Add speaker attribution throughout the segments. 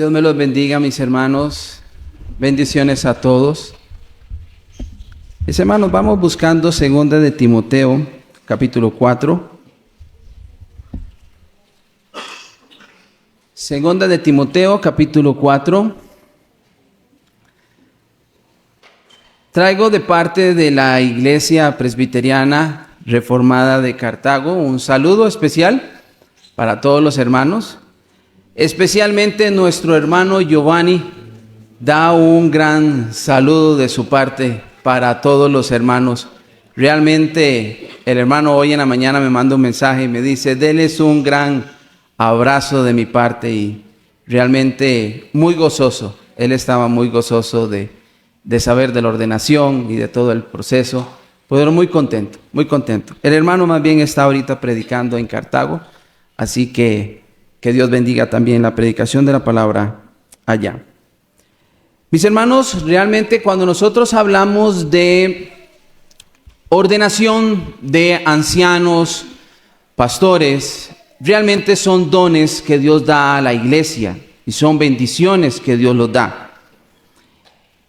Speaker 1: Dios me los bendiga, mis hermanos. Bendiciones a todos. Mis hermanos, vamos buscando 2 de Timoteo, capítulo 4. 2 de Timoteo, capítulo 4. Traigo de parte de la Iglesia Presbiteriana Reformada de Cartago un saludo especial para todos los hermanos. Especialmente nuestro hermano Giovanni da un gran saludo de su parte para todos los hermanos. Realmente el hermano hoy en la mañana me manda un mensaje y me dice: denles un gran abrazo de mi parte, y realmente muy gozoso. Él estaba muy gozoso de saber de la ordenación y de todo el proceso, pero muy contento, muy contento. El hermano más bien está ahorita predicando en Cartago, así que Dios bendiga también la predicación de la palabra allá. Mis hermanos, realmente cuando nosotros hablamos de ordenación de ancianos, pastores, realmente son dones que Dios da a la iglesia y son bendiciones que Dios los da.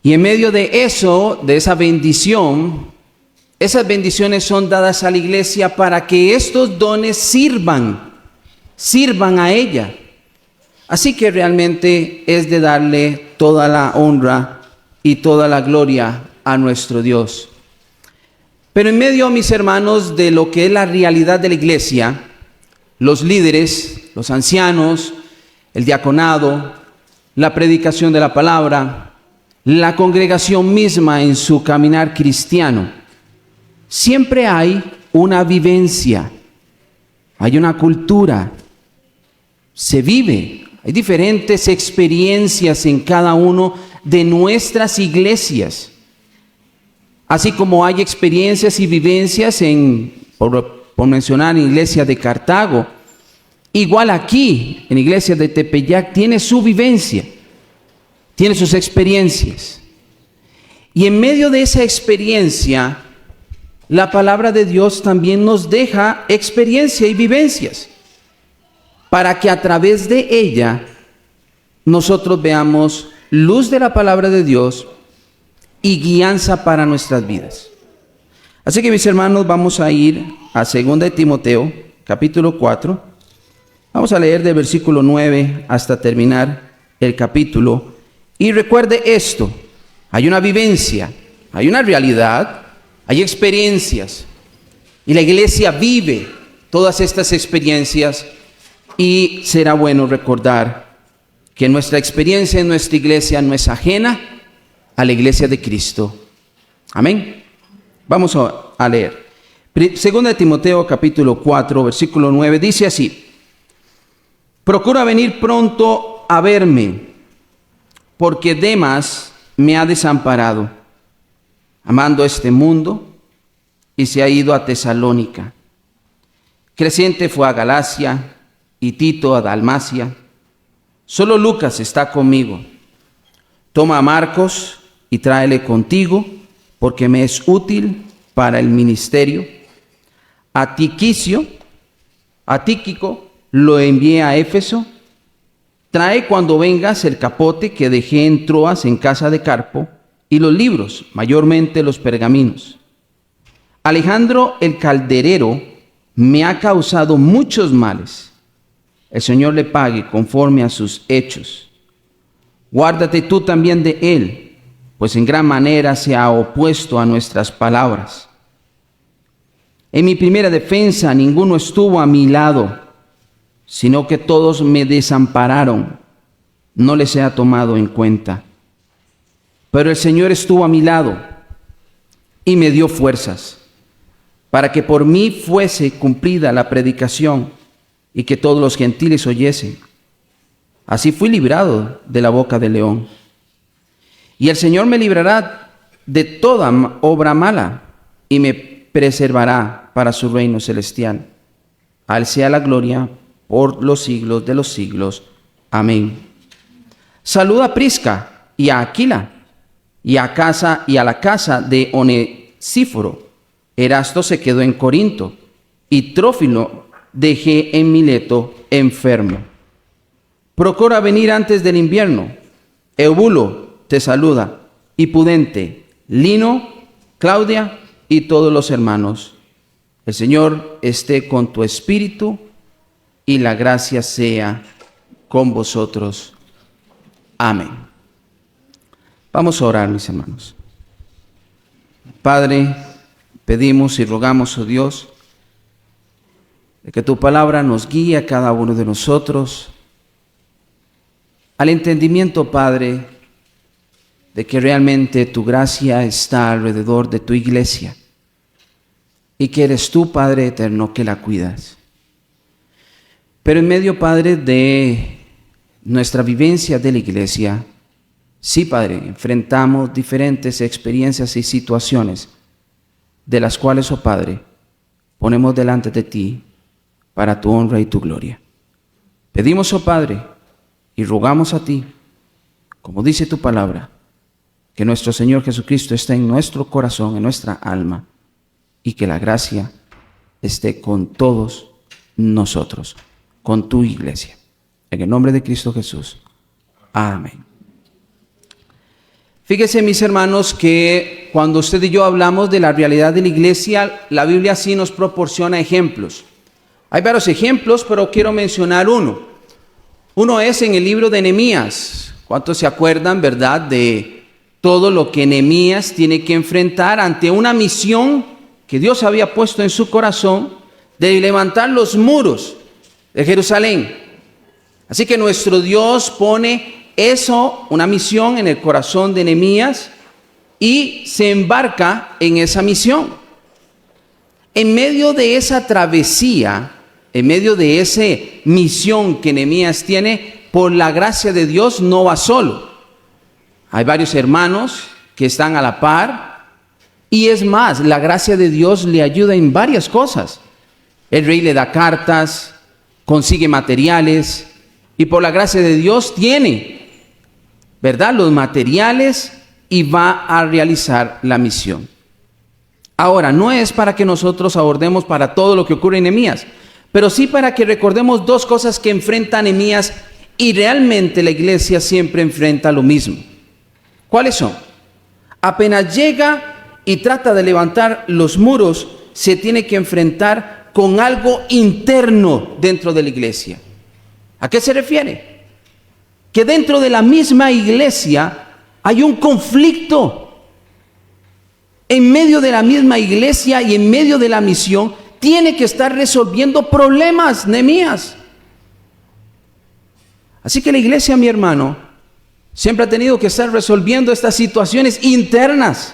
Speaker 1: Y en medio de eso, de esa bendición, esas bendiciones son dadas a la iglesia para que estos dones sirvan a ella. Así que realmente es de darle toda la honra y toda la gloria a nuestro Dios. Pero en medio, mis hermanos, de lo que es la realidad de la iglesia, los líderes, los ancianos, el diaconado, la predicación de la palabra, la congregación misma en su caminar cristiano, siempre hay una vivencia, hay una cultura, se vive, hay diferentes experiencias en cada uno de nuestras iglesias. Así como hay experiencias y vivencias por mencionar, en la iglesia de Cartago, igual aquí, en la iglesia de Tepeyac, tiene su vivencia, tiene sus experiencias. Y en medio de esa experiencia, la palabra de Dios también nos deja experiencia y vivencias, para que a través de ella nosotros veamos luz de la palabra de Dios y guianza para nuestras vidas. Así que, mis hermanos, vamos a ir a 2 de Timoteo, capítulo 4. Vamos a leer del versículo 9 hasta terminar el capítulo. Y recuerde esto: hay una vivencia, hay una realidad, hay experiencias. Y la iglesia vive todas estas experiencias. Y será bueno recordar que nuestra experiencia en nuestra iglesia no es ajena a la iglesia de Cristo. Amén. Vamos a leer. 2 de Timoteo capítulo 4, versículo 9, dice así: procura venir pronto a verme, porque Demas me ha desamparado, amando este mundo, y se ha ido a Tesalónica. Crescente fue a Galacia, y Tito a Dalmacia. Solo Lucas está conmigo. Toma a Marcos y tráele contigo, porque me es útil para el ministerio. A Tíquico lo envié a Éfeso. Trae cuando vengas el capote que dejé en Troas en casa de Carpo, y los libros, mayormente los pergaminos. Alejandro el calderero me ha causado muchos males. El Señor le pague conforme a sus hechos. Guárdate tú también de él, pues en gran manera se ha opuesto a nuestras palabras. En mi primera defensa ninguno estuvo a mi lado, sino que todos me desampararon. No les he tomado en cuenta. Pero el Señor estuvo a mi lado y me dio fuerzas, para que por mí fuese cumplida la predicación y que todos los gentiles oyesen. Así fui librado de la boca del león. Y el Señor me librará de toda obra mala y me preservará para su reino celestial. A Él sea la gloria por los siglos de los siglos. Amén. Saluda a Prisca y a Aquila y a la casa de Onesíforo. Erasto se quedó en Corinto y Trófilo dejé en Mileto enfermo. procura venir antes del invierno. Eubulo te saluda, y Pudente, Lino, Claudia y todos los hermanos. El Señor esté con tu espíritu y la gracia sea con vosotros. Amén. Vamos a orar, mis hermanos. Padre, pedimos y rogamos, oh Dios, de que tu palabra nos guíe a cada uno de nosotros al entendimiento, Padre, de que realmente tu gracia está alrededor de tu iglesia y que eres tú, Padre eterno, que la cuidas. Pero en medio, Padre, de nuestra vivencia de la iglesia, sí, Padre, enfrentamos diferentes experiencias y situaciones de las cuales, oh Padre, ponemos delante de ti para tu honra y tu gloria. Pedimos, oh Padre, y rogamos a ti, como dice tu palabra, que nuestro Señor Jesucristo esté en nuestro corazón, en nuestra alma, y que la gracia esté con todos nosotros, con tu iglesia. En el nombre de Cristo Jesús. Amén. Fíjense, mis hermanos, que cuando usted y yo hablamos de la realidad de la iglesia, la Biblia sí nos proporciona ejemplos. Hay varios ejemplos, pero quiero mencionar uno. Uno es en el libro de Nehemías. ¿Cuántos se acuerdan, verdad, de todo lo que Nehemías tiene que enfrentar ante una misión que Dios había puesto en su corazón de levantar los muros de Jerusalén? Así que nuestro Dios pone eso, una misión, en el corazón de Nehemías y se embarca en esa misión. En medio de esa travesía, en medio de esa misión que Nehemías tiene, por la gracia de Dios no va solo. Hay varios hermanos que están a la par y es más, la gracia de Dios le ayuda en varias cosas. El rey le da cartas, consigue materiales y por la gracia de Dios tiene, ¿verdad?, los materiales y va a realizar la misión. Ahora, no es para que nosotros abordemos para todo lo que ocurre en Nehemías, pero sí para que recordemos dos cosas que enfrenta Nehemías y realmente la iglesia siempre enfrenta lo mismo. ¿Cuáles son? Apenas llega y trata de levantar los muros, se tiene que enfrentar con algo interno dentro de la iglesia. ¿A qué se refiere? Que dentro de la misma iglesia hay un conflicto. En medio de la misma iglesia y en medio de la misión, tiene que estar resolviendo problemas, Nehemías. Así que la iglesia, mi hermano, siempre ha tenido que estar resolviendo estas situaciones internas.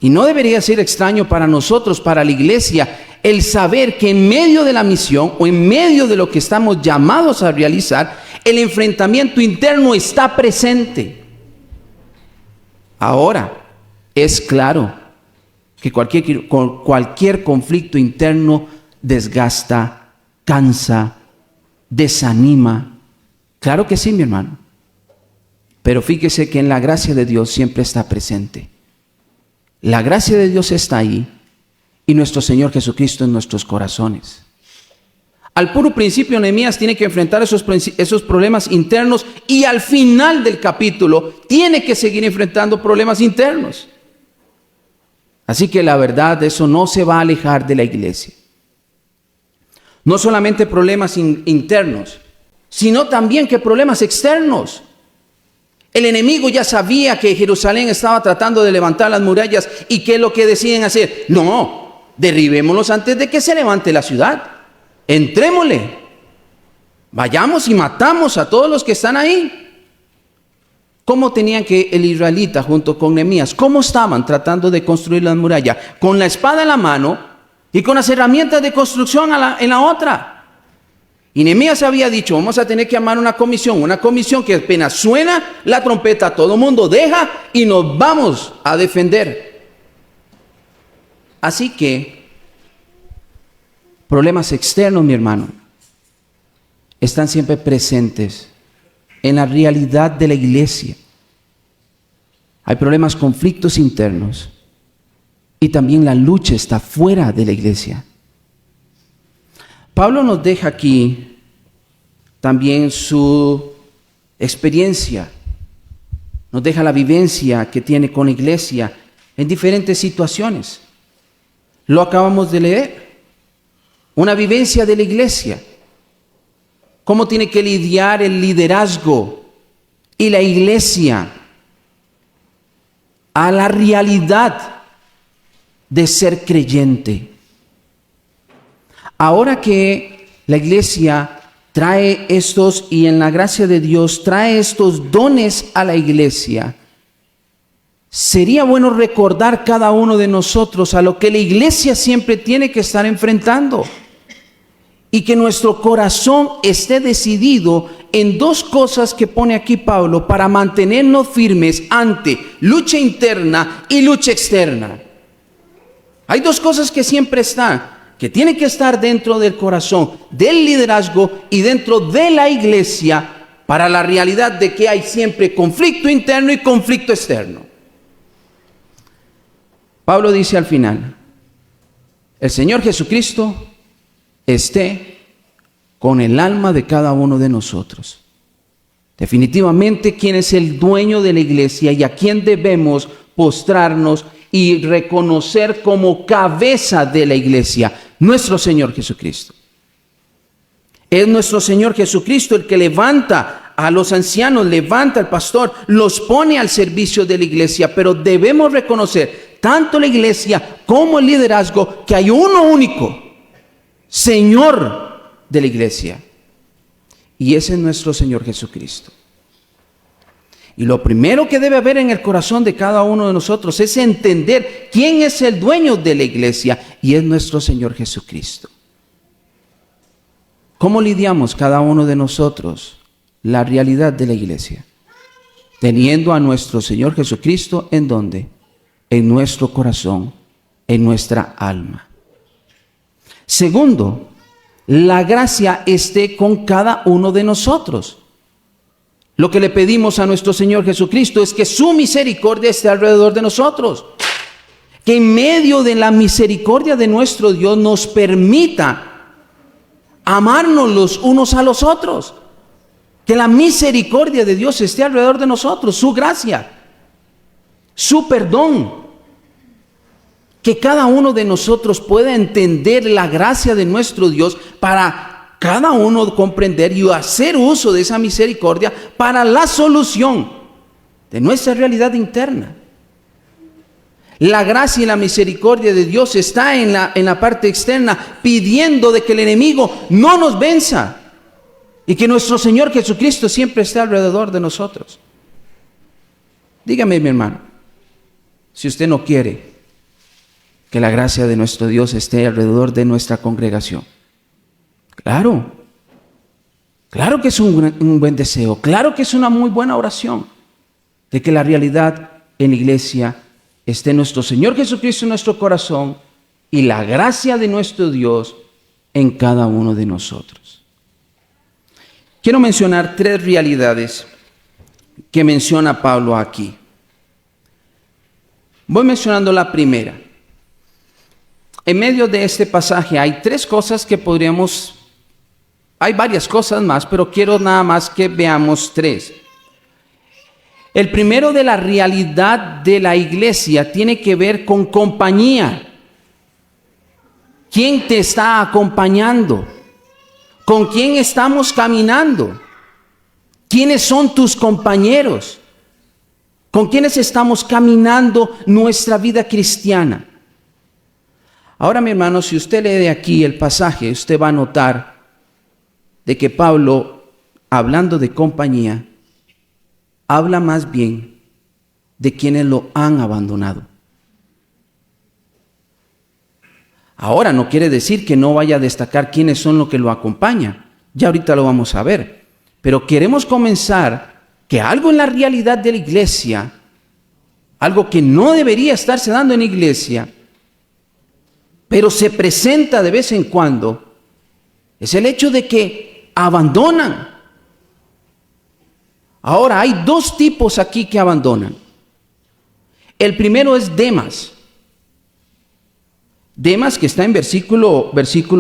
Speaker 1: Y no debería ser extraño para nosotros, para la iglesia, el saber que en medio de la misión o en medio de lo que estamos llamados a realizar, el enfrentamiento interno está presente. Ahora, es claro que cualquier conflicto interno desgasta, cansa, desanima. Claro que sí, mi hermano. Pero fíjese que en la gracia de Dios siempre está presente. La gracia de Dios está ahí y nuestro Señor Jesucristo en nuestros corazones. Al puro principio, Nehemías tiene que enfrentar esos problemas internos y al final del capítulo tiene que seguir enfrentando problemas internos. Así que la verdad, eso no se va a alejar de la iglesia. No solamente problemas internos, sino también que problemas externos. El enemigo ya sabía que Jerusalén estaba tratando de levantar las murallas. ¿Y qué es lo que deciden hacer? No, derribémoslos antes de que se levante la ciudad. Entrémosle. Vayamos y matamos a todos los que están ahí. ¿Cómo tenían que el israelita junto con Nehemías? ¿Cómo estaban tratando de construir las murallas? Con la espada en la mano y con las herramientas de construcción en la otra. Y Nehemías había dicho, vamos a tener que armar una comisión que apenas suena la trompeta, todo el mundo deja y nos vamos a defender. Así que, problemas externos, mi hermano, están siempre presentes en la realidad de la iglesia. Hay problemas, conflictos internos y también la lucha está fuera de la iglesia. Pablo nos deja aquí también su experiencia, nos deja la vivencia que tiene con la iglesia en diferentes situaciones. Lo acabamos de leer, una vivencia de la iglesia. Cómo tiene que lidiar el liderazgo y la iglesia a la realidad de ser creyente. Ahora que la iglesia trae estos, y en la gracia de Dios trae estos dones a la iglesia, sería bueno recordar cada uno de nosotros a lo que la iglesia siempre tiene que estar enfrentando. Y que nuestro corazón esté decidido en dos cosas que pone aquí Pablo para mantenernos firmes ante lucha interna y lucha externa. Hay dos cosas que siempre están, que tienen que estar dentro del corazón del liderazgo y dentro de la iglesia para la realidad de que hay siempre conflicto interno y conflicto externo. Pablo dice al final, el Señor Jesucristo esté con el alma de cada uno de nosotros. Definitivamente, ¿quién es el dueño de la iglesia y a quién debemos postrarnos y reconocer como cabeza de la iglesia? Nuestro Señor Jesucristo. Es nuestro Señor Jesucristo el que levanta a los ancianos, levanta al pastor, los pone al servicio de la iglesia, pero debemos reconocer tanto la iglesia como el liderazgo que hay uno único, Señor de la iglesia, y ese es nuestro Señor Jesucristo. Y lo primero que debe haber en el corazón de cada uno de nosotros es entender quién es el dueño de la iglesia, y es nuestro Señor Jesucristo. ¿Cómo lidiamos cada uno de nosotros la realidad de la iglesia? Teniendo a nuestro Señor Jesucristo, ¿en dónde? En nuestro corazón, en nuestra alma. Segundo, la gracia esté con cada uno de nosotros. Lo que le pedimos a nuestro Señor Jesucristo es que su misericordia esté alrededor de nosotros. Que en medio de la misericordia de nuestro Dios nos permita amarnos los unos a los otros. Que la misericordia de Dios esté alrededor de nosotros, su gracia, su perdón. Que cada uno de nosotros pueda entender la gracia de nuestro Dios para cada uno comprender y hacer uso de esa misericordia para la solución de nuestra realidad interna. La gracia y la misericordia de Dios está en la parte externa, pidiendo de que el enemigo no nos venza y que nuestro Señor Jesucristo siempre esté alrededor de nosotros. Dígame, mi hermano, si usted no quiere que la gracia de nuestro Dios esté alrededor de nuestra congregación. Claro que es un buen deseo, claro que es una muy buena oración, de que la realidad en la iglesia esté nuestro Señor Jesucristo en nuestro corazón y la gracia de nuestro Dios en cada uno de nosotros. Quiero mencionar tres realidades que menciona Pablo aquí. Voy mencionando la primera. En medio de este pasaje hay tres cosas que hay varias cosas más, pero quiero nada más que veamos tres. El primero de la realidad de la iglesia tiene que ver con compañía. ¿Quién te está acompañando? ¿Con quién estamos caminando? ¿Quiénes son tus compañeros? ¿Con quiénes estamos caminando nuestra vida cristiana? Ahora, mi hermano, si usted lee aquí el pasaje, usted va a notar de que Pablo, hablando de compañía, habla más bien de quienes lo han abandonado. Ahora no quiere decir que no vaya a destacar quiénes son los que lo acompañan. Ya ahorita lo vamos a ver. Pero queremos comenzar que algo en la realidad de la iglesia, algo que no debería estarse dando en la iglesia, pero se presenta de vez en cuando, es el hecho de que abandonan. Ahora, hay dos tipos aquí que abandonan. El primero es Demas. Demas, que está en versículo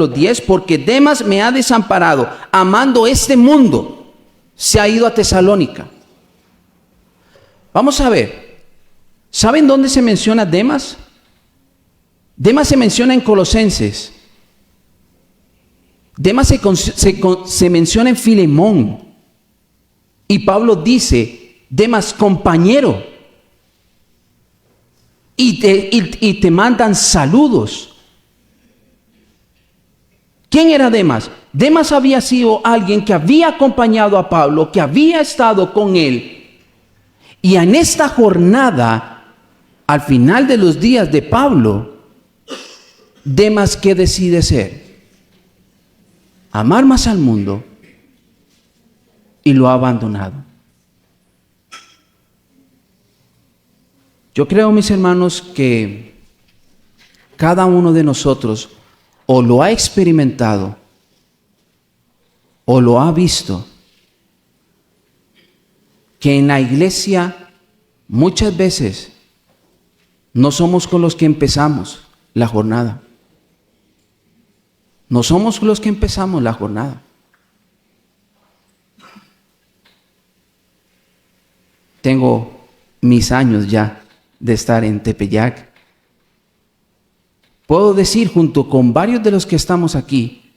Speaker 1: 10, porque Demas me ha desamparado, amando este mundo, se ha ido a Tesalónica. Vamos a ver, ¿saben dónde se menciona Demas? Demas se menciona en Colosenses. Demas se menciona en Filemón. Y Pablo dice, Demas, compañero. Y te mandan saludos. ¿Quién era Demas? Demas había sido alguien que había acompañado a Pablo, que había estado con él. Y en esta jornada, al final de los días de Pablo, Demas, ¿qué decide ser? Amar más al mundo, y lo ha abandonado. Yo creo, mis hermanos, que cada uno de nosotros o lo ha experimentado o lo ha visto, que en la iglesia muchas veces no somos con los que empezamos la jornada. No somos los que empezamos la jornada. Tengo mis años ya de estar en Tepeyac. Puedo decir, junto con varios de los que estamos aquí,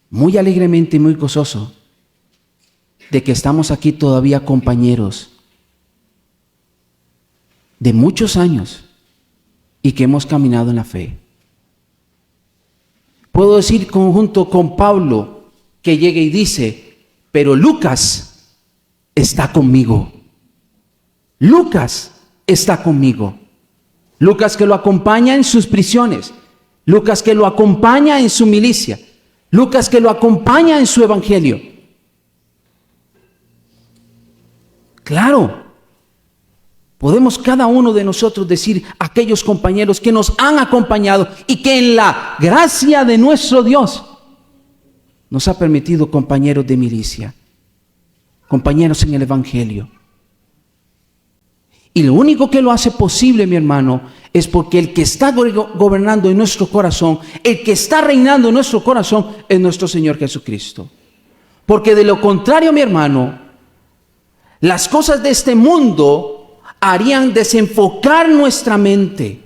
Speaker 1: muy alegremente y muy gozoso, de que estamos aquí todavía compañeros de muchos años y que hemos caminado en la fe. Puedo decir junto con Pablo, que llega y dice, pero Lucas está conmigo. Lucas está conmigo. Lucas, que lo acompaña en sus prisiones. Lucas, que lo acompaña en su milicia. Lucas, que lo acompaña en su evangelio. Claro, podemos cada uno de nosotros decir a aquellos compañeros que nos han acompañado y que en la gracia de nuestro Dios nos ha permitido compañeros de milicia, compañeros en el evangelio. Y lo único que lo hace posible, mi hermano, es porque el que está gobernando en nuestro corazón, el que está reinando en nuestro corazón, es nuestro Señor Jesucristo. Porque de lo contrario, mi hermano, las cosas de este mundo harían desenfocar nuestra mente.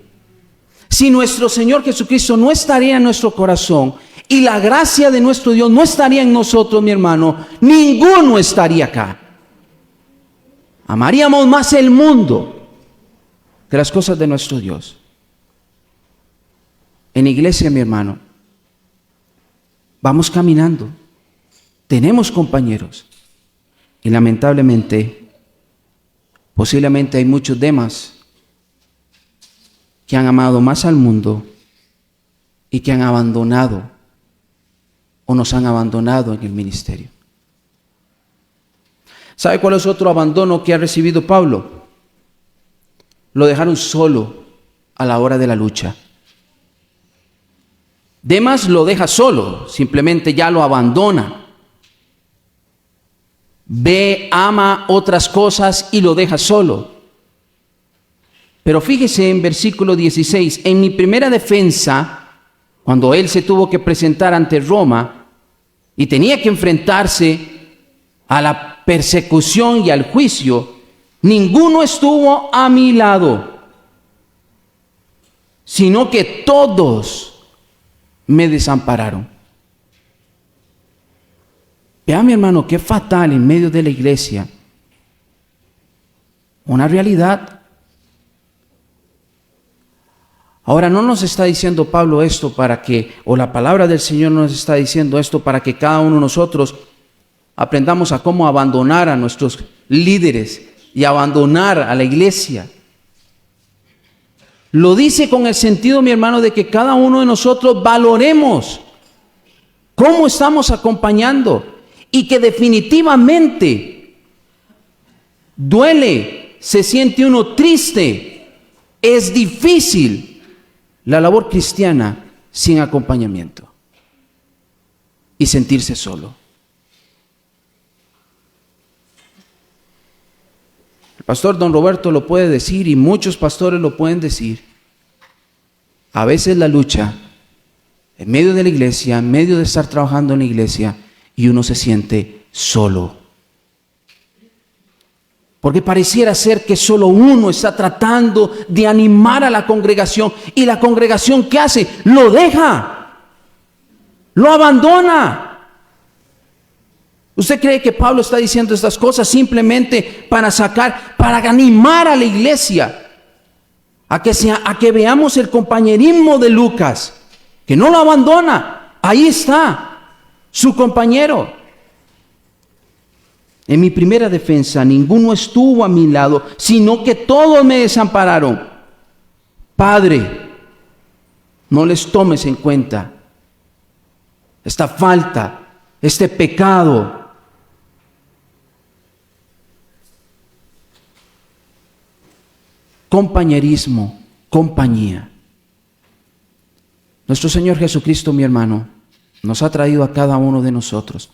Speaker 1: Si nuestro Señor Jesucristo no estaría en nuestro corazón y la gracia de nuestro Dios no estaría en nosotros, mi hermano, ninguno estaría acá. Amaríamos más el mundo que las cosas de nuestro Dios. En iglesia, mi hermano, vamos caminando, tenemos compañeros y lamentablemente, posiblemente hay muchos Demas que han amado más al mundo y que han abandonado o nos han abandonado en el ministerio. ¿Sabe cuál es otro abandono que ha recibido Pablo? Lo dejaron solo a la hora de la lucha. Demas lo deja solo, simplemente ya lo abandona. Ve, ama otras cosas y lo deja solo. Pero fíjese en versículo 16, en mi primera defensa, cuando él se tuvo que presentar ante Roma y tenía que enfrentarse a la persecución y al juicio, ninguno estuvo a mi lado, sino que todos me desampararon. Vea, mi hermano, qué fatal en medio de la iglesia. Una realidad. Ahora, no nos está diciendo Pablo esto para que, o la palabra del Señor nos está diciendo esto para que cada uno de nosotros aprendamos a cómo abandonar a nuestros líderes y abandonar a la iglesia. Lo dice con el sentido, mi hermano, de que cada uno de nosotros valoremos cómo estamos acompañando y que definitivamente duele, se siente uno triste, es difícil la labor cristiana sin acompañamiento y sentirse solo. El pastor don Roberto lo puede decir y muchos pastores lo pueden decir. A veces la lucha en medio de la iglesia, en medio de estar trabajando en la iglesia, y uno se siente solo. Porque pareciera ser que solo uno está tratando de animar a la congregación, y la congregación, ¿qué hace? Lo deja, lo abandona. ¿Usted cree que Pablo está diciendo estas cosas simplemente para animar a la iglesia a que veamos el compañerismo de Lucas, que no lo abandona? Ahí está su compañero. En mi primera defensa, ninguno estuvo a mi lado, sino que todos me desampararon. Padre, no les tomes en cuenta esta falta, este pecado. Compañerismo, compañía. Nuestro Señor Jesucristo, mi hermano, nos ha traído a cada uno de nosotros,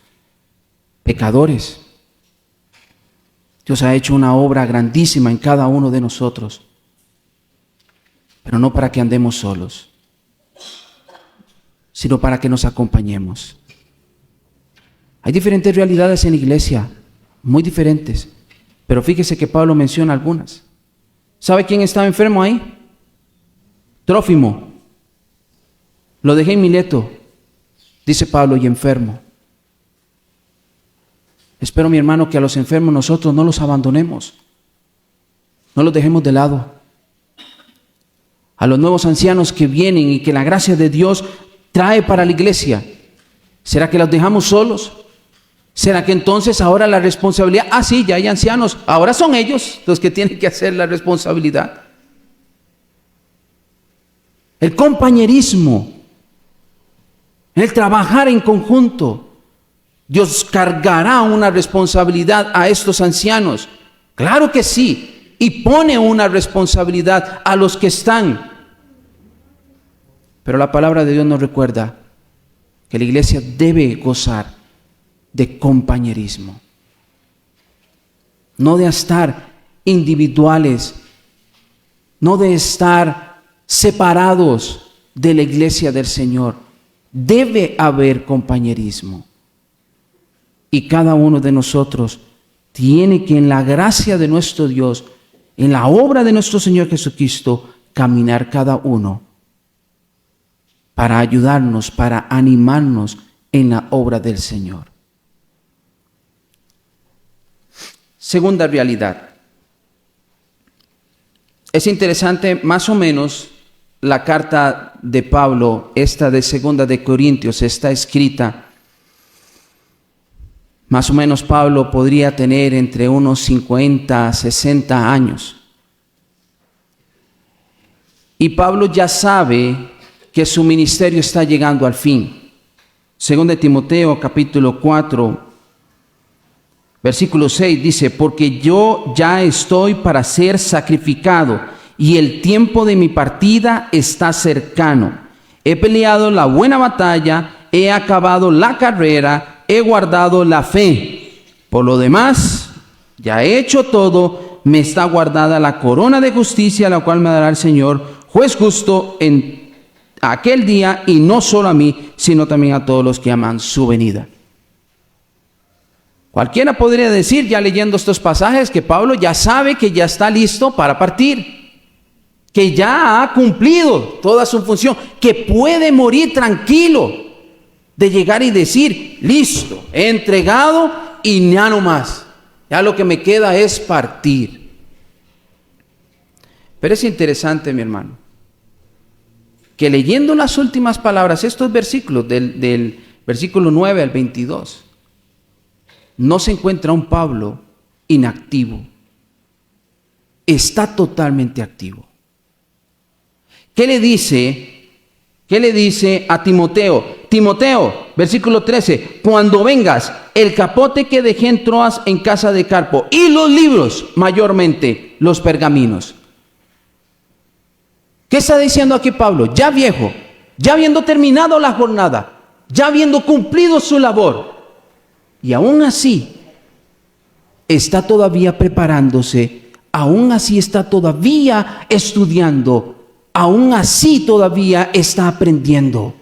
Speaker 1: pecadores. Dios ha hecho una obra grandísima en cada uno de nosotros, pero no para que andemos solos, sino para que nos acompañemos. Hay diferentes realidades en la iglesia, muy diferentes, pero fíjese que Pablo menciona algunas. ¿Sabe quién estaba enfermo ahí? Trófimo. Lo dejé en Mileto, dice Pablo, y enfermo. Espero, mi hermano, que a los enfermos nosotros no los abandonemos, no los dejemos de lado. A los nuevos ancianos que vienen y que la gracia de Dios trae para la iglesia, ¿será que los dejamos solos? ¿Será que entonces ahora la responsabilidad, sí, ya hay ancianos, ahora son ellos los que tienen que hacer la responsabilidad? El compañerismo, el trabajar en conjunto. Dios cargará una responsabilidad a estos ancianos, claro que sí, y pone una responsabilidad a los que están. Pero la palabra de Dios nos recuerda que la iglesia debe gozar de compañerismo, no de estar individuales, no de estar separados de la iglesia del Señor. Debe haber compañerismo. Y cada uno de nosotros tiene que, en la gracia de nuestro Dios, en la obra de nuestro Señor Jesucristo, caminar cada uno para ayudarnos, para animarnos en la obra del Señor. Segunda realidad. Es interesante, más o menos, la carta de Pablo, esta de Segunda de Corintios, está escrita. Más o menos Pablo podría tener entre unos 50 a 60 años. Y Pablo ya sabe que su ministerio está llegando al fin. Según de Timoteo capítulo 4, versículo 6 dice: porque yo ya estoy para ser sacrificado y el tiempo de mi partida está cercano. He peleado la buena batalla, he acabado la carrera, he guardado la fe. Por lo demás, ya he hecho todo, me está guardada la corona de justicia, la cual me dará el Señor, juez justo, en aquel día, y no solo a mí, sino también a todos los que aman su venida. Cualquiera podría decir, ya leyendo estos pasajes, que Pablo ya sabe que ya está listo para partir, que ya ha cumplido toda su función, que puede morir tranquilo de llegar y decir: listo, he entregado y ya no más, ya lo que me queda es partir. Pero es interesante, mi hermano, que leyendo las últimas palabras, estos versículos del versículo 9 al 22, no se encuentra un Pablo inactivo, está totalmente activo. ¿Qué le dice a Timoteo? Timoteo, versículo 13: cuando vengas, el capote que dejé en Troas en casa de Carpo, y los libros, mayormente los pergaminos. ¿Qué está diciendo aquí Pablo? Ya viejo, ya habiendo terminado la jornada, ya habiendo cumplido su labor, y aún así está todavía preparándose, aún así está todavía estudiando, aún así todavía está aprendiendo.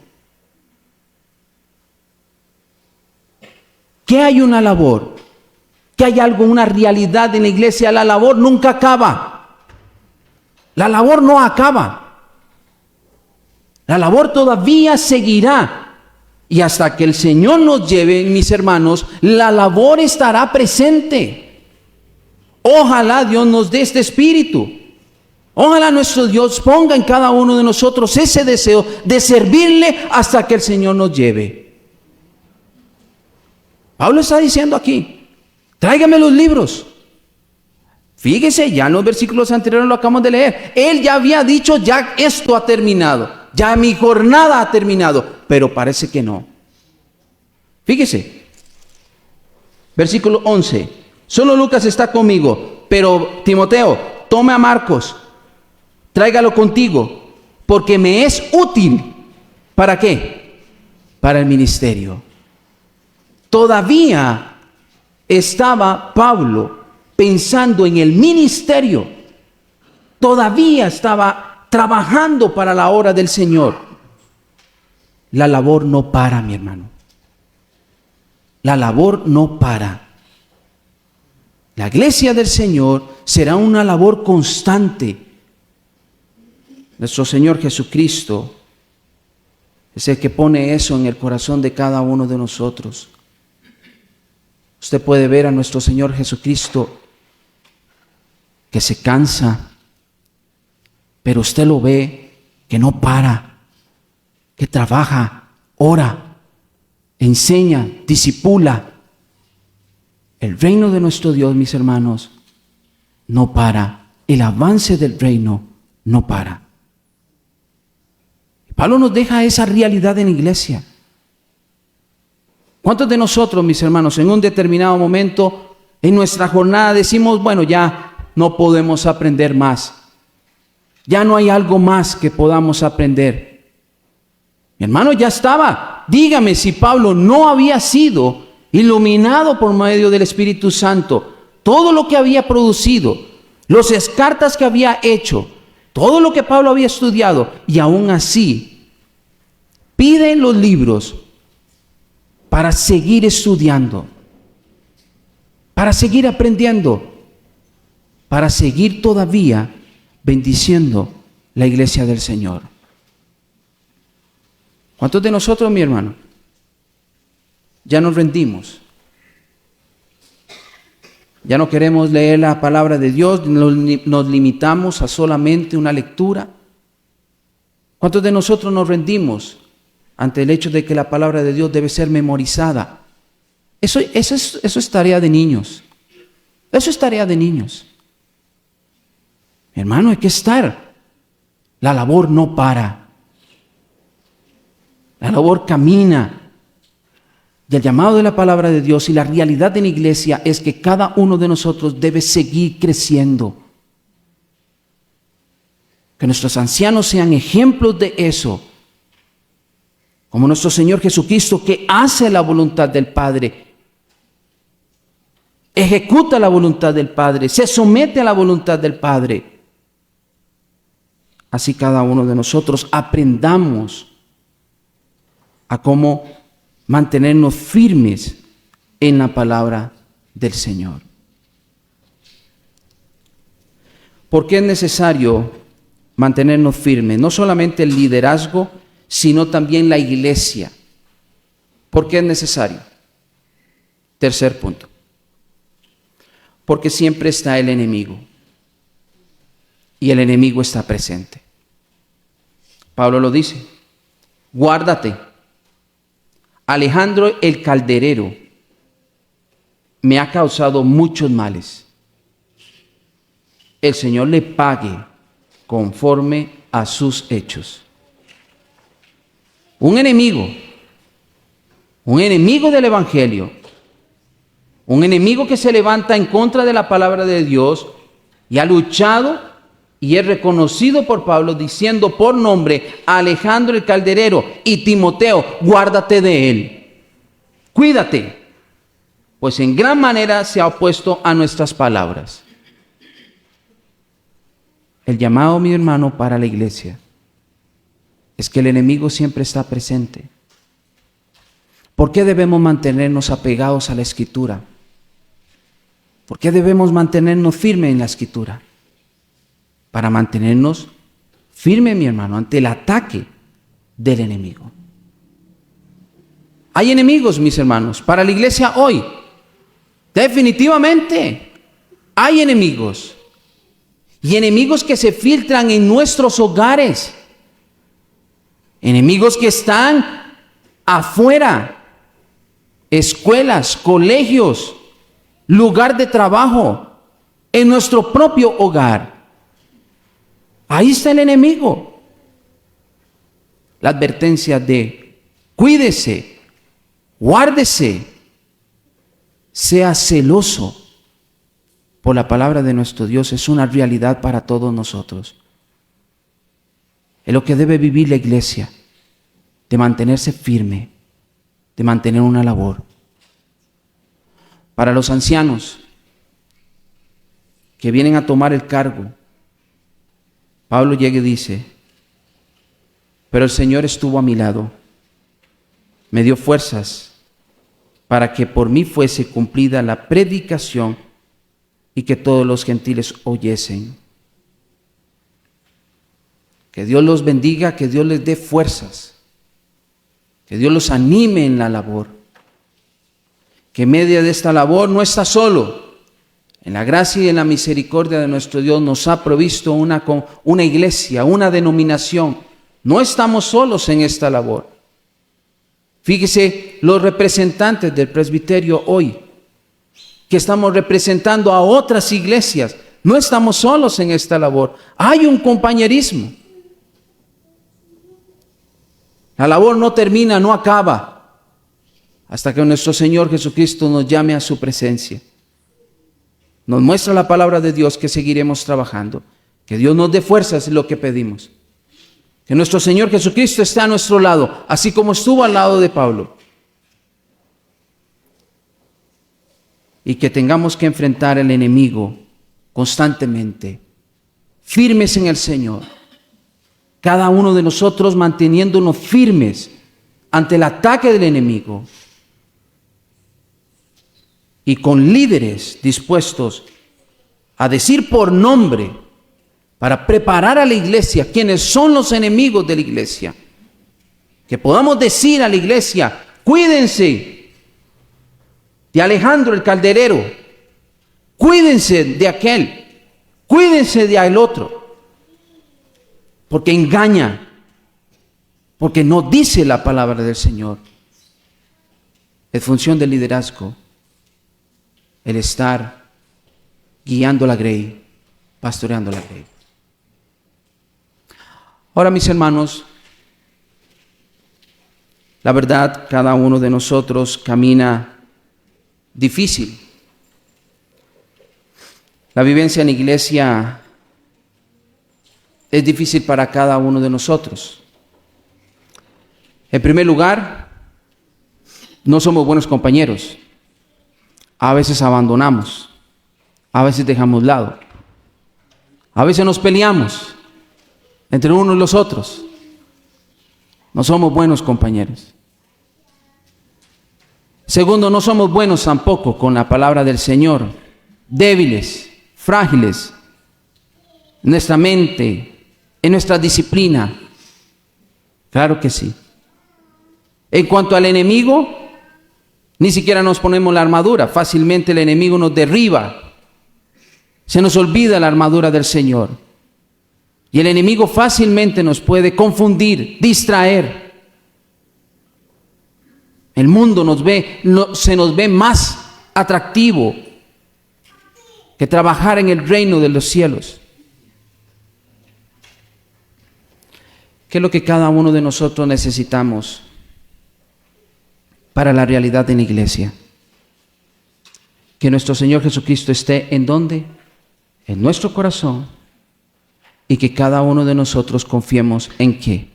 Speaker 1: que hay una labor, que hay algo, una realidad en la iglesia. La labor nunca acaba. La labor no acaba. La labor todavía seguirá. Y hasta que el Señor nos lleve, mis hermanos, la labor estará presente. Ojalá Dios nos dé este espíritu. Ojalá nuestro Dios ponga en cada uno de nosotros ese deseo de servirle hasta que el Señor nos lleve. Pablo está diciendo aquí, tráigame los libros. Fíjese, ya en los versículos anteriores lo acabamos de leer. Él ya había dicho, ya esto ha terminado. Ya mi jornada ha terminado. Pero parece que no. Fíjese, versículo 11. Solo Lucas está conmigo, pero Timoteo, tome a Marcos, tráigalo contigo, porque me es útil. ¿Para qué? Para el ministerio. Todavía estaba Pablo pensando en el ministerio. Todavía estaba trabajando para la obra del Señor. La labor no para, mi hermano. La labor no para. La iglesia del Señor será una labor constante. Nuestro Señor Jesucristo es el que pone eso en el corazón de cada uno de nosotros. Usted puede ver a nuestro Señor Jesucristo que se cansa, pero usted lo ve que no para, que trabaja, ora, enseña, discipula. El reino de nuestro Dios, mis hermanos, no para. El avance del reino no para. Pablo nos deja esa realidad en la iglesia. ¿Cuántos de nosotros, mis hermanos, en un determinado momento en nuestra jornada decimos, bueno, ya no podemos aprender más? Ya no hay algo más que podamos aprender. Mi hermano, ya estaba. Dígame si Pablo no había sido iluminado por medio del Espíritu Santo. Todo lo que había producido, las cartas que había hecho, todo lo que Pablo había estudiado, y aún así piden los libros para seguir estudiando, para seguir aprendiendo, para seguir todavía bendiciendo la iglesia del Señor. ¿Cuántos de nosotros, mi hermano, ya nos rendimos? Ya no queremos leer la palabra de Dios, nos limitamos a solamente una lectura. ¿Cuántos de nosotros nos rendimos ante el hecho de que la palabra de Dios debe ser memorizada? Eso es tarea de niños. Eso es tarea de niños. Mi hermano, hay que estar. La labor no para. La labor camina. Y el llamado de la palabra de Dios y la realidad de la iglesia es que cada uno de nosotros debe seguir creciendo. Que nuestros ancianos sean ejemplos de eso. Como nuestro Señor Jesucristo, que hace la voluntad del Padre, ejecuta la voluntad del Padre, se somete a la voluntad del Padre. Así cada uno de nosotros aprendamos a cómo mantenernos firmes en la palabra del Señor. ¿Por qué es necesario mantenernos firmes? No solamente el liderazgo, sino también la iglesia. ¿Por qué es necesario? Tercer punto. Porque siempre está el enemigo. Y el enemigo está presente. Pablo lo dice. Guárdate. Alejandro el calderero me ha causado muchos males. El Señor le pague conforme a sus hechos. Un enemigo del Evangelio, un enemigo que se levanta en contra de la palabra de Dios y ha luchado y es reconocido por Pablo diciendo por nombre Alejandro el calderero y Timoteo, guárdate de él, cuídate, pues en gran manera se ha opuesto a nuestras palabras. El llamado, mi hermano, para la iglesia es que el enemigo siempre está presente. ¿Por qué debemos mantenernos apegados a la Escritura? ¿Por qué debemos mantenernos firmes en la Escritura? Para mantenernos firmes, mi hermano, ante el ataque del enemigo. Hay enemigos, mis hermanos, para la iglesia hoy. Definitivamente hay enemigos. Y enemigos que se filtran en nuestros hogares. Enemigos que están afuera. Escuelas, colegios, lugar de trabajo, en nuestro propio hogar. Ahí está el enemigo. La advertencia de cuídese, guárdese, sea celoso por la palabra de nuestro Dios es una realidad para todos nosotros. Es lo que debe vivir la iglesia, de mantenerse firme, de mantener una labor. Para los ancianos que vienen a tomar el cargo, Pablo llega y dice, pero el Señor estuvo a mi lado, me dio fuerzas para que por mí fuese cumplida la predicación y que todos los gentiles oyesen. Que Dios los bendiga, que Dios les dé fuerzas, que Dios los anime en la labor, que en medio de esta labor no está solo. En la gracia y en la misericordia de nuestro Dios nos ha provisto una iglesia, una denominación. No estamos solos en esta labor. Fíjese los representantes del presbiterio hoy, que estamos representando a otras iglesias. No estamos solos en esta labor. Hay un compañerismo. La labor no termina, no acaba, hasta que nuestro Señor Jesucristo nos llame a su presencia. Nos muestra la palabra de Dios que seguiremos trabajando. Que Dios nos dé fuerzas, es lo que pedimos. Que nuestro Señor Jesucristo esté a nuestro lado, así como estuvo al lado de Pablo. Y que tengamos que enfrentar al enemigo constantemente, firmes en el Señor. Cada uno de nosotros manteniéndonos firmes ante el ataque del enemigo. Y con líderes dispuestos a decir por nombre, para preparar a la iglesia quiénes son los enemigos de la iglesia. Que podamos decir a la iglesia, cuídense de Alejandro el calderero, cuídense de aquel, cuídense de aquel otro, porque engaña, porque no dice la palabra del Señor. Es función del liderazgo el estar guiando la grey, pastoreando la grey. Ahora, mis hermanos, la verdad, cada uno de nosotros camina difícil. La vivencia en la iglesia es difícil para cada uno de nosotros. En primer lugar, no somos buenos compañeros. A veces abandonamos, a veces dejamos lado, a veces nos peleamos entre unos y los otros. No somos buenos compañeros. Segundo, no somos buenos tampoco con la palabra del Señor. Débiles, frágiles, en nuestra mente, en nuestra disciplina. Claro que sí. En cuanto al enemigo, ni siquiera nos ponemos la armadura. Fácilmente el enemigo nos derriba. Se nos olvida la armadura del Señor. Y el enemigo fácilmente nos puede confundir, distraer. El mundo se nos ve más atractivo que trabajar en el reino de los cielos. ¿Qué es lo que cada uno de nosotros necesitamos para la realidad de la iglesia? Que nuestro Señor Jesucristo esté ¿en dónde? En nuestro corazón, y que cada uno de nosotros confiemos ¿en qué?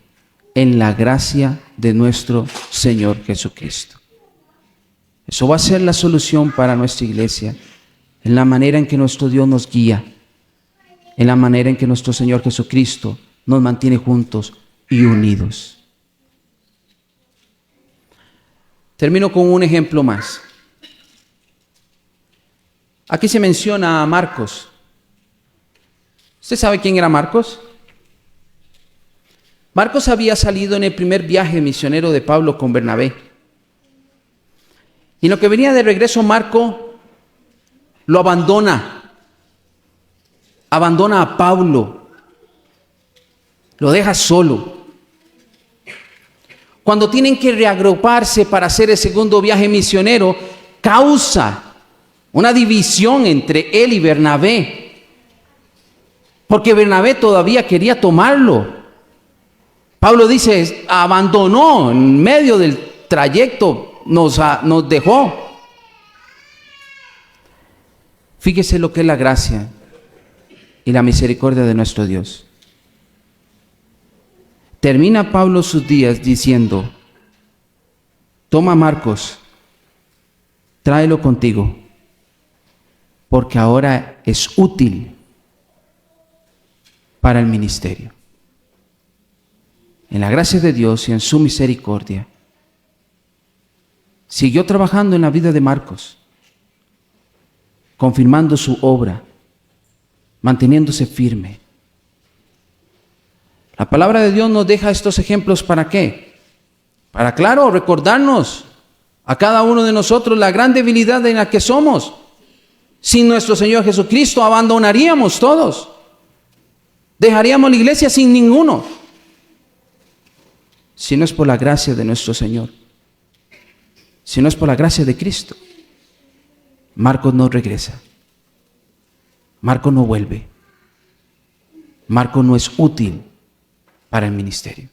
Speaker 1: En la gracia de nuestro Señor Jesucristo. Eso va a ser la solución para nuestra iglesia, en la manera en que nuestro Dios nos guía, en la manera en que nuestro Señor Jesucristo nos mantiene juntos y unidos. Termino con un ejemplo más. Aquí se menciona a Marcos. ¿Usted sabe quién era Marcos? Marcos había salido en el primer viaje misionero de Pablo con Bernabé. Y en lo que venía de regreso, Marco lo abandona. Abandona a Pablo. Lo deja solo. Cuando tienen que reagruparse para hacer el segundo viaje misionero, causa una división entre él y Bernabé. Porque Bernabé todavía quería tomarlo. Pablo dice, abandonó en medio del trayecto, nos dejó. Fíjese lo que es la gracia y la misericordia de nuestro Dios. Termina Pablo sus días diciendo, toma a Marcos, tráelo contigo, porque ahora es útil para el ministerio. En la gracia de Dios y en su misericordia, siguió trabajando en la vida de Marcos, confirmando su obra, manteniéndose firme. La palabra de Dios nos deja estos ejemplos ¿para qué? Para, claro, recordarnos a cada uno de nosotros la gran debilidad en la que somos. Sin nuestro Señor Jesucristo abandonaríamos todos. Dejaríamos la iglesia sin ninguno. Si no es por la gracia de nuestro Señor, si no es por la gracia de Cristo, Marcos no regresa. Marcos no vuelve. Marcos no es útil para el ministerio.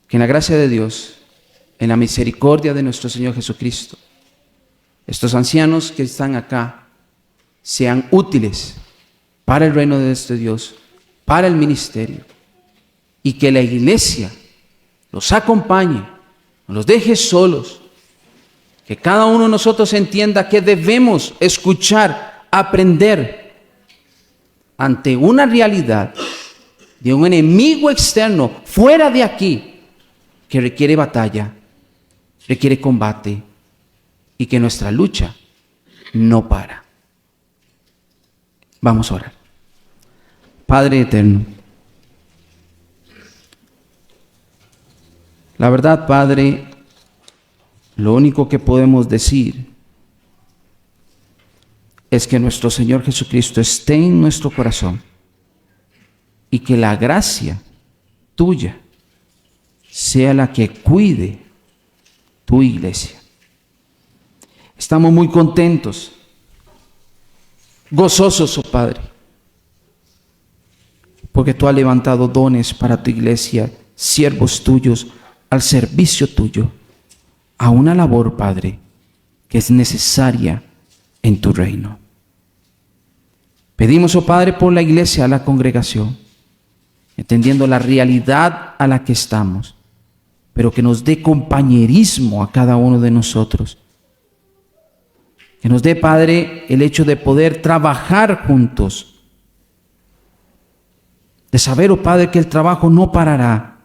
Speaker 1: Que en la gracia de Dios, en la misericordia de nuestro Señor Jesucristo, estos ancianos que están acá sean útiles para el reino de este Dios, para el ministerio, y que la iglesia los acompañe, no los deje solos, que cada uno de nosotros entienda que debemos escuchar, aprender ante una realidad de un enemigo externo fuera de aquí que requiere batalla, requiere combate y que nuestra lucha no para. Vamos a orar. Padre eterno, la verdad, Padre, lo único que podemos decir es que nuestro Señor Jesucristo esté en nuestro corazón y que la gracia tuya sea la que cuide tu iglesia. Estamos muy contentos, gozosos, oh Padre, porque tú has levantado dones para tu iglesia, siervos tuyos, al servicio tuyo, a una labor, Padre, que es necesaria en tu reino. Pedimos, oh Padre, por la iglesia, a la congregación, entendiendo la realidad a la que estamos, pero que nos dé compañerismo a cada uno de nosotros. Que nos dé, Padre, el hecho de poder trabajar juntos, de saber, oh Padre, que el trabajo no parará,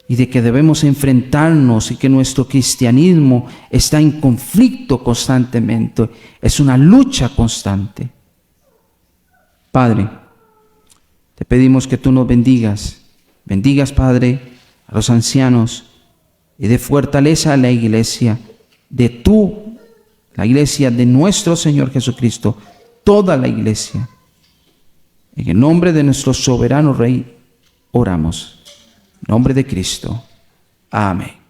Speaker 1: y de que debemos enfrentarnos y que nuestro cristianismo está en conflicto constantemente, es una lucha constante. Padre, te pedimos que tú nos bendigas, Padre, a los ancianos y de fortaleza a la iglesia, la iglesia de nuestro Señor Jesucristo, toda la iglesia. En el nombre de nuestro soberano Rey, oramos. En nombre de Cristo. Amén.